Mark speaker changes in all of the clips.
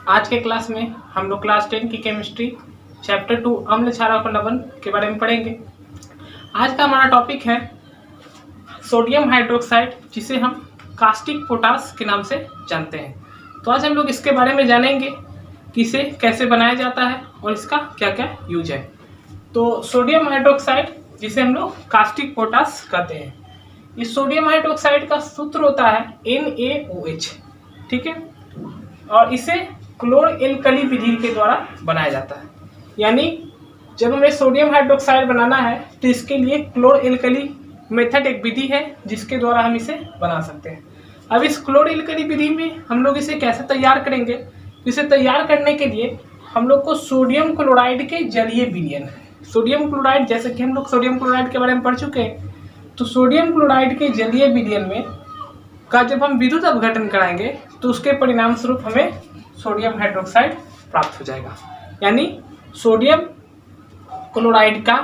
Speaker 1: आज के क्लास में हम लोग क्लास 10 की केमिस्ट्री चैप्टर 2 अम्ल क्षारक लवण के बारे में पढ़ेंगे। आज का हमारा टॉपिक है सोडियम हाइड्रोक्साइड, जिसे हम कास्टिक पोटास के नाम से जानते हैं। तो आज हम लोग इसके बारे में जानेंगे कि इसे कैसे बनाया जाता है और इसका क्या क्या यूज है। तो सोडियम हाइड्रोक्साइड, जिसे हम लोग कास्टिक पोटास कहते हैं, इस सोडियम हाइड्रोक्साइड का सूत्र होता है NaOH, ठीक है। और इसे क्लोर एल्कली विधि के द्वारा बनाया जाता है। यानी जब हमें सोडियम हाइड्रोक्साइड बनाना है तो इसके लिए क्लोर एल्कली मेथड एक विधि है जिसके द्वारा हम इसे बना सकते हैं। अब इस क्लोर एल्कली विधि में हम लोग इसे कैसे तैयार करेंगे? इसे तैयार करने के लिए हम लोग को सोडियम क्लोराइड के जलीय विलयन, सोडियम क्लोराइड, जैसे कि हम लोग सोडियम क्लोराइड के बारे में पढ़ चुके हैं, तो सोडियम क्लोराइड के जलीय विलयन में का जब हम विद्युत अपघटन कराएंगे तो उसके परिणाम स्वरूप हमें सोडियम हाइड्रोक्साइड प्राप्त हो जाएगा। यानी सोडियम क्लोराइड का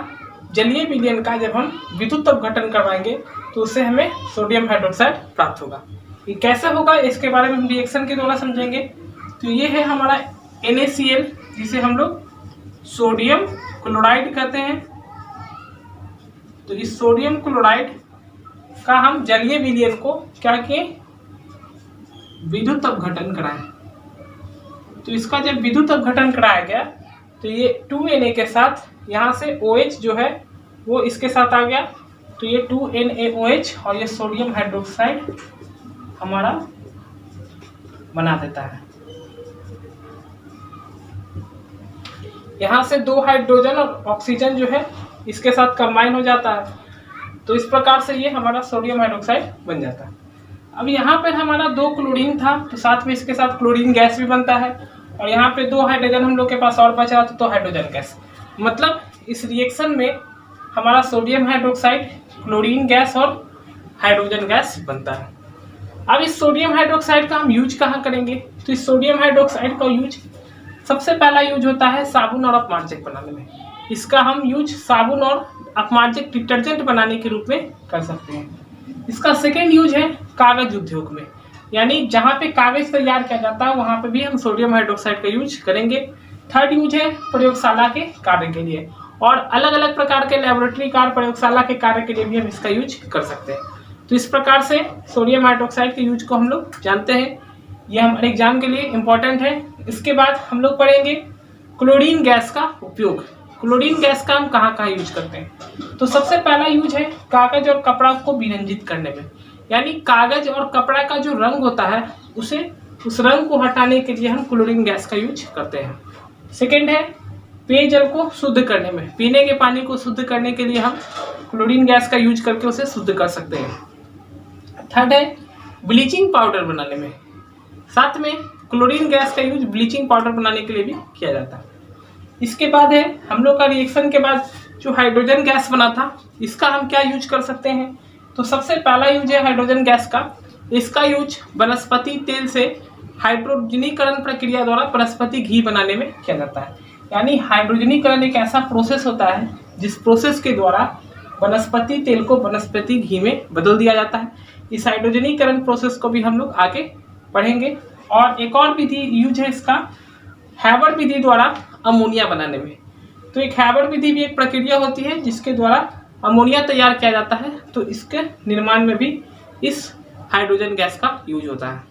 Speaker 1: जलीय विलयन का जब हम विद्युत अपघटन करवाएंगे तो उससे हमें सोडियम हाइड्रोक्साइड प्राप्त होगा। ये कैसे होगा इसके बारे में हम रिएक्शन के द्वारा समझेंगे। तो ये है हमारा NaCl, जिसे हम लोग सोडियम क्लोराइड कहते हैं। तो इस सोडियम क्लोराइड का हम जलीय विलयन को क्या किए? विद्युत अपघटन कराएं। तो इसका जब विद्युत अपघटन कराया गया तो ये 2Na के साथ यहाँ से OH जो है वो इसके साथ आ गया, तो ये 2NaOH और ये सोडियम हाइड्रोक्साइड हमारा बना देता है। यहाँ से 2 हाइड्रोजन और ऑक्सीजन जो है इसके साथ कंबाइन हो जाता है, तो इस प्रकार से ये हमारा सोडियम हाइड्रोक्साइड बन जाता है। अब यहाँ पर हमारा 2 क्लोरीन था, तो साथ में इसके साथ क्लोरीन गैस भी बनता है, और यहाँ पे 2 हाइड्रोजन हम लोग के पास और बचा तो 2 हाइड्रोजन गैस। मतलब इस रिएक्शन में हमारा सोडियम हाइड्रोक्साइड क्लोरीन गैस और हाइड्रोजन गैस बनता है। अब इस सोडियम हाइड्रोक्साइड का हम यूज कहाँ करेंगे? तो इस सोडियम हाइड्रोक्साइड का यूज सबसे पहला यूज होता है साबुन और अपमार्जक बनाने में। इसका हम यूज साबुन और अपमार्जक डिटर्जेंट बनाने के रूप में कर सकते हैं। इसका सेकेंड यूज है कागज उद्योग में, यानी जहाँ पे कागज तैयार किया जाता है वहाँ पे भी हम सोडियम हाइड्रोक्साइड का यूज करेंगे। थर्ड यूज है प्रयोगशाला के कार्य के लिए, और अलग अलग प्रकार के लेबोरेटरी कार्य, प्रयोगशाला के कार्य के लिए भी हम इसका यूज कर सकते हैं। तो इस प्रकार से सोडियम हाइड्रोक्साइड के यूज को हम लोग जानते हैं। ये हमारे एग्जाम के लिए इम्पोर्टेंट है। इसके बाद हम लोग पढ़ेंगे क्लोरीन गैस का उपयोग। क्लोरीन गैस का हम कहाँ कहाँ यूज करते हैं? तो सबसे पहला यूज है कागज और कपड़ा को विरंजित करने में, यानी कागज और कपड़ा का जो रंग होता है उस रंग को हटाने के लिए हम क्लोरीन गैस का यूज करते हैं। सेकेंड है पेयजल को शुद्ध करने में, पीने के पानी को शुद्ध करने के लिए हम क्लोरीन गैस का यूज करके उसे शुद्ध कर सकते हैं। थर्ड है ब्लीचिंग पाउडर बनाने में, साथ में क्लोरीन गैस का यूज ब्लीचिंग पाउडर बनाने के लिए भी किया जाता है। इसके बाद है हम लोग का रिएक्शन के बाद जो हाइड्रोजन गैस बना था, इसका हम क्या यूज कर सकते हैं? तो सबसे पहला यूज है हाइड्रोजन गैस का। इसका यूज वनस्पति तेल से हाइड्रोजनीकरण प्रक्रिया द्वारा वनस्पति घी बनाने में किया जाता है। यानी हाइड्रोजनीकरण एक ऐसा प्रोसेस होता है जिस प्रोसेस के द्वारा वनस्पति तेल को वनस्पति घी में बदल दिया जाता है। इस हाइड्रोजनीकरण प्रोसेस को भी हम लोग आगे पढ़ेंगे। और एक और विधि यूज है इसका हैबर विधि द्वारा अमोनिया बनाने में। तो एक हैबर विधि भी एक प्रक्रिया होती है जिसके द्वारा अमोनिया तैयार किया जाता है, तो इसके निर्माण में भी इस हाइड्रोजन गैस का यूज होता है।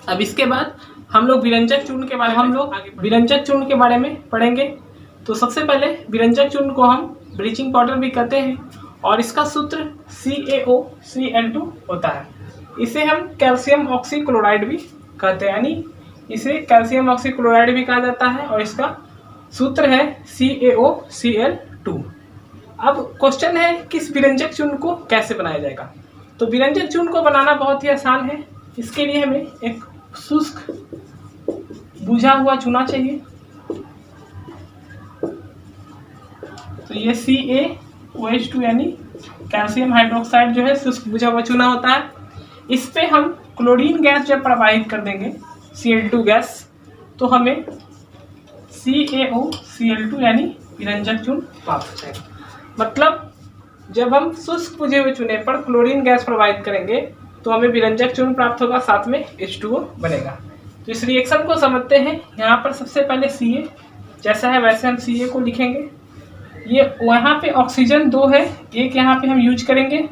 Speaker 1: अब इसके बाद हम लोग विरंजक चूर्ण के बारे में पढ़ेंगे। तो सबसे पहले विरंजक चूर्ण को हम ब्लीचिंग पाउडर भी कहते हैं, और इसका सूत्र CaOCl2 होता है। इसे हम कैल्शियम ऑक्सीक्लोराइड भी कहते हैं, यानी इसे कैल्शियम ऑक्सीक्लोराइड भी कहा जाता है, और इसका सूत्र है CaOCl2। अब क्वेश्चन है कि इस विरंजक चूर्ण को कैसे बनाया जाएगा? तो विरंजक चूर्ण को बनाना बहुत ही आसान है। इसके लिए हमें एक शुष्क बुझा हुआ चूना चाहिए। तो ये CaOH2 यानी कैल्शियम हाइड्रोक्साइड जो है शुष्क बुझा हुआ चूना होता है। इस पे हम क्लोरीन गैस जब प्रवाहित कर देंगे Cl2 गैस, तो हमें CaOCl2 यानी विरंजक चूर्ण प्राप्त हो जाएगा। मतलब जब हम शुष्क बुझे हुए चूने पर क्लोरीन गैस प्रवाहित करेंगे तो हमें विरंजक चूर्ण प्राप्त होगा, साथ में H2O बनेगा। तो इस रिएक्शन को समझते हैं। यहाँ पर सबसे पहले Ca जैसा है वैसे हम Ca को लिखेंगे। ये वहाँ पे ऑक्सीजन 2 है, एक यहाँ पे हम यूज करेंगे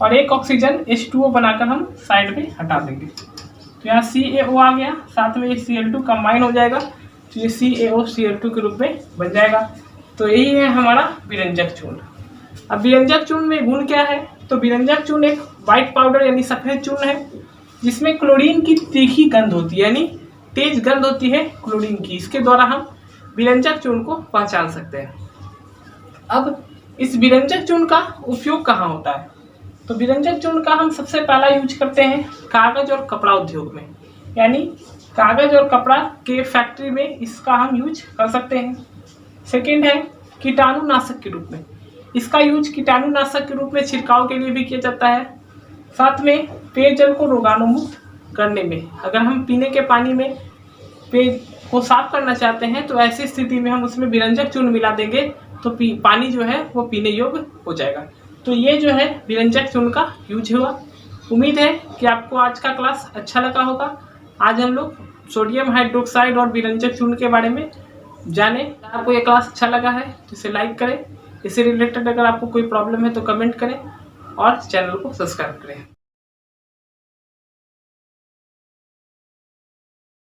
Speaker 1: और एक ऑक्सीजन H2O बनाकर हम साइड में हटा देंगे। तो यहाँ CaO आ गया, साथ में Cl2 कंबाइन हो जाएगा, तो ये CaOCl2 के रूप में बन जाएगा। तो यही है हमारा विरंजक चूर्ण। अब विरंजक चूर्ण में गुण क्या है? तो विरंजक चूर्ण एक व्हाइट पाउडर यानी सफेद चूर्ण है, जिसमें क्लोरीन की तीखी गंध होती है, यानी तेज गंध होती है क्लोरीन की। इसके द्वारा हम विरंजक चूर्ण को पहचान सकते हैं। अब इस विरंजक चूर्ण का उपयोग कहाँ होता है? तो विरंजक चूर्ण का हम सबसे पहला यूज करते हैं कागज और कपड़ा उद्योग में, यानी कागज और कपड़ा के फैक्ट्री में इसका हम यूज कर सकते हैं। सेकेंड है कीटाणुनाशक के रूप में, इसका यूज कीटाणुनाशक के रूप में छिड़काव के लिए भी किया जाता है। साथ में पेयजल को रोगाणुमुक्त करने में, अगर हम पीने के पानी में पेय को साफ करना चाहते हैं तो ऐसी स्थिति में हम उसमें विरंजक चूर्ण मिला देंगे तो पानी जो है वो पीने योग्य हो जाएगा। तो ये जो है विरंजक चूर्ण का यूज हुआ। उम्मीद है कि आपको आज का क्लास अच्छा लगा होगा। आज हम लोग सोडियम हाइड्रोक्साइड और विरंजक चूर्ण के बारे में जाने। आपको ये क्लास अच्छा लगा है तो इसे लाइक करें। इससे रिलेटेड अगर आपको कोई प्रॉब्लम है तो कमेंट करें और चैनल को सब्सक्राइब करें।